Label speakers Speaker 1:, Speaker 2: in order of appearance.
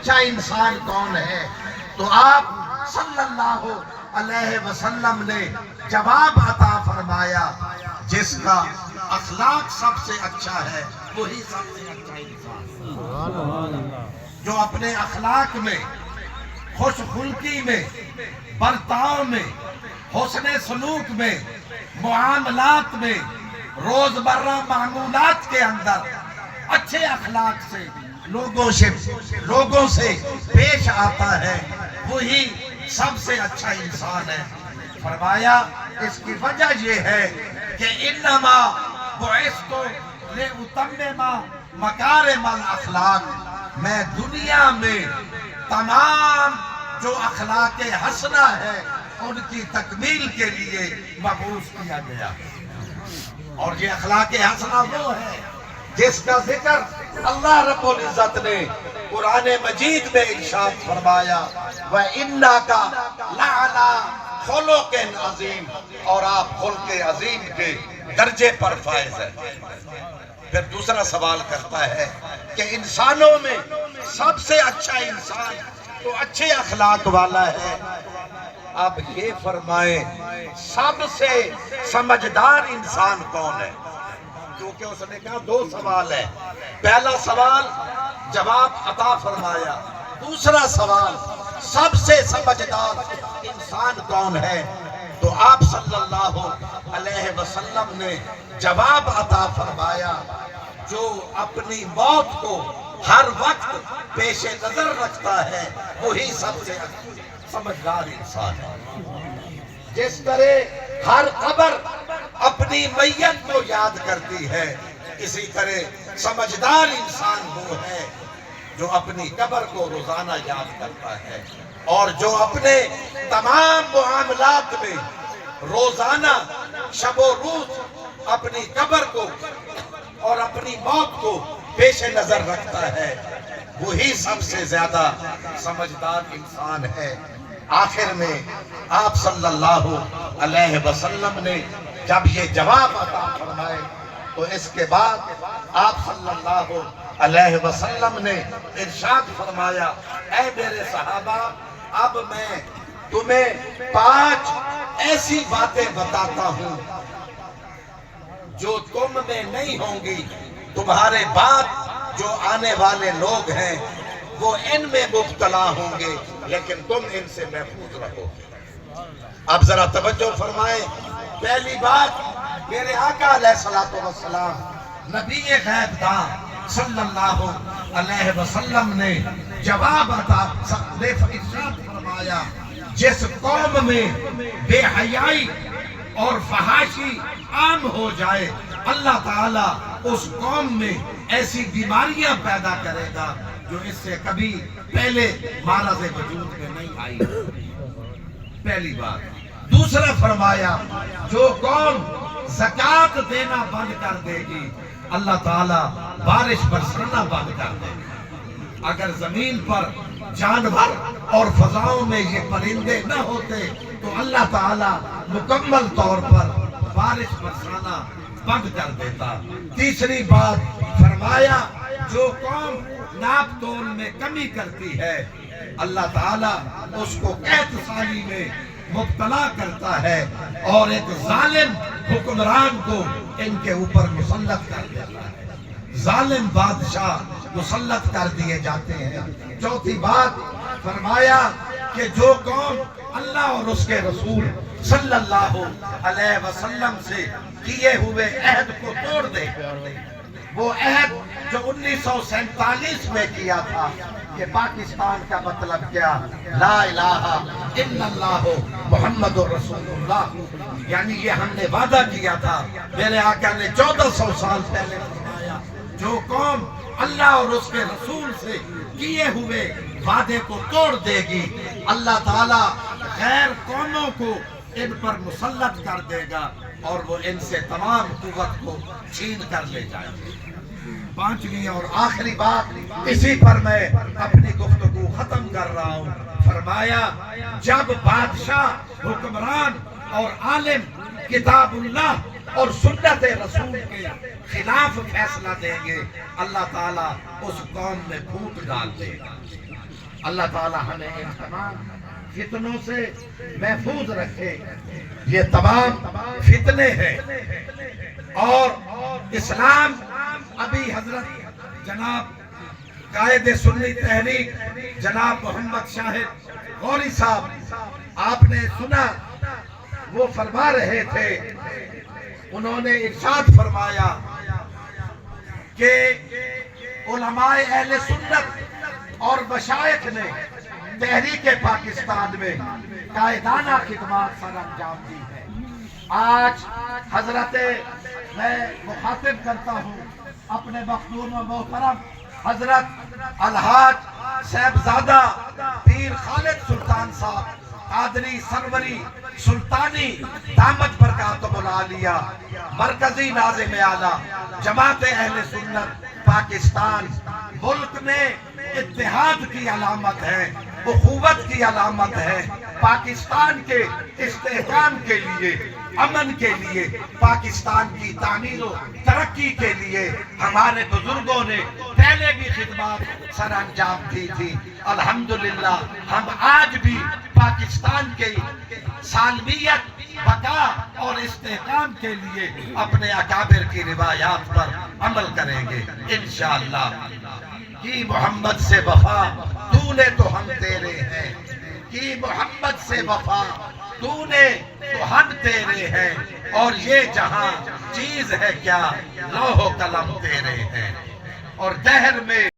Speaker 1: اچھا انسان کون ہے؟ تو آپ صلی اللہ علیہ وسلم نے جواب عطا فرمایا جس کا اخلاق سب سے اچھا ہے وہی سب سے اچھا انسان، جو اپنے اخلاق میں، خوش خلقی میں، برتاؤ میں، حسن سلوک میں، معاملات میں، روزمرہ معمولات کے اندر اچھے اخلاق سے لوگوں سے پیش آتا ہے وہی سب سے اچھا انسان ہے۔ فرمایا اس کی وجہ یہ ہے کہ انما بعثت لأتمم مکارم الاخلاق، میں دنیا میں تمام جو اخلاق حسنہ ہے ان کی تکمیل کے لیے مبعوث کیا گیا، اور یہ اخلاق حسنہ وہ ہے جس کا ذکر اللہ رب العزت نے قرآن مجید میں ارشاد فرمایا وَإِنَّكَ لَعَلَىٰ خُلُقٍ عَظِيمٍ، اور آپ خلق عظیم کے درجے پر فائز ہیں۔ پھر دوسرا سوال کرتا ہے کہ انسانوں میں سب سے اچھا انسان تو اچھے اخلاق والا ہے، اب یہ فرمائیں سب سے سمجھدار انسان کون ہے؟ کیونکہ اس نے کہا دو سوال ہے، پہلا سوال جواب عطا فرمایا، دوسرا سوال سب سے سمجھدار انسان کون ہے؟ تو آپ صلی اللہ علیہ وسلم نے جواب عطا فرمایا جو اپنی موت کو ہر وقت پیش نظر رکھتا ہے وہی سب سے سمجھدار انسان ہے۔ جس طرح ہر قبر اپنی میت کو یاد کرتی ہے، اسی طرح سمجھدار انسان وہ ہے جو اپنی قبر کو روزانہ یاد کرتا ہے، اور جو اپنے تمام معاملات میں روزانہ شب و روز اپنی قبر کو اور اپنی موت کو پیش نظر رکھتا ہے وہی سب سے زیادہ سمجھدار انسان ہے۔ آخر میں آپ صلی اللہ علیہ وسلم نے جب یہ جواب عطا فرمائے تو اس کے بعد آپ صلی اللہ علیہ وسلم نے ارشاد فرمایا اے میرے صحابہ، اب میں تمہیں 5 ایسی باتیں بتاتا ہوں جو تم میں نہیں ہوں گی، تمہارے بعد جو آنے والے لوگ ہیں وہ ان میں مبتلا ہوں گے لیکن تم ان سے محفوظ رہو گے۔ اب ذرا توجہ فرمائیں، پہلی بات میرے آقا علیہ السلام نبی غیب داں صلی اللہ علیہ وسلم نے جواب عطا ارشاد فرمایا جس قوم میں بے حیائی اور فحاشی عام ہو جائے اللہ تعالیٰ اس قوم میں ایسی بیماریاں پیدا کرے گا جو اس سے کبھی پہلے معرض وجود میں نہیں آئی۔ پہلی بات۔ دوسرا فرمایا جو قوم زکوٰۃ دینا بند کر دے گی اللہ تعالیٰ بارش برسانا بند کر دے گا۔ اگر زمین پر جانور اور فضاؤں میں یہ پرندے نہ ہوتے تو اللہ تعالیٰ مکمل طور پر بارش برسانا بند کر دیتا۔ تیسری بات فرمایا جو قوم ناپ تول میں کمی کرتی ہے اللہ تعالیٰ اس کو قحط سالی میں مبتلا کرتا ہے اور ایک ظالم حکمران کو ان کے اوپر مسلط کر دیتا ہے، ظالم بادشاہ مسلط کر دیے جاتے ہیں۔ چوتھی بات فرمایا کہ جو قوم اللہ اور اس کے رسول صلی اللہ علیہ وسلم سے کیے ہوئے عہد کو توڑ دے، وہ عہد جو 1947 میں کیا تھا کہ پاکستان کا مطلب کیا، لا الہ الا اللہ محمد رسول اللہ، یعنی یہ ہم نے وعدہ کیا تھا، میرے آقا نے 1400 سال پہلے فرمایا جو قوم اللہ اور اس کے رسول سے کیے ہوئے وعدے کو توڑ دے گی اللہ تعالیٰ غیر قوموں کو ان پر مسلط کر دے گا اور وہ ان سے تمام قوت کو چھین کر لے جائے گا۔ پانچویں اور آخری بات، اسی پر میں اپنی گفتگو ختم کر رہا ہوں، فرمایا جب بادشاہ، حکمران اور عالم کتاب اللہ اور سنت رسول کے خلاف فیصلہ دیں گے اللہ تعالیٰ اس قوم میں پھوٹ ڈال دے گا۔ اللہ تعالی ہمیں ان تمام فتنوں سے محفوظ رکھے. یہ تمام فتنے ہیں اور اسلام ابھی حضرت جناب قائد سنی تحریک جناب محمد شاہد غوری صاحب آپ نے سنا وہ فرما رہے تھے. انہوں نے ارشاد فرمایا کہ علماء اہل سنت اور مشائخ نے تحریک پاکستان میں قائدانہ خدمات سر انجام دی ہے. آج حضرت میں مخاطب کرتا ہوں اپنے مخدوم و محترم حضرت الحاج صاحبزادہ پیر خالد سلطان صاحب قادری سروری سلطانی دامت برکاتہ العالیہ مرکزی ناظم اعلیٰ جماعت اہل سنت پاکستان. ملک میں اتحاد کی علامت ہے, اخوت کی علامت ہے. پاکستان کے استحکام کے لیے, امن کے لیے, پاکستان کی تعمیر و ترقی کے لیے ہمارے بزرگوں نے پہلے بھی خدمات سر انجام دی تھی. الحمدللہ ہم آج بھی پاکستان کے سالمیت, بقا اور استحکام کے لیے اپنے اکابر کی روایات پر عمل کریں گے انشاءاللہ. کی محمد سے وفا تو نے تو ہم تیرے ہیں, کی محمد سے وفا تو نے تو ہم تیرے ہیں, اور یہ جہاں چیز ہے کیا لوح و قلم تیرے ہیں. اور دہر میں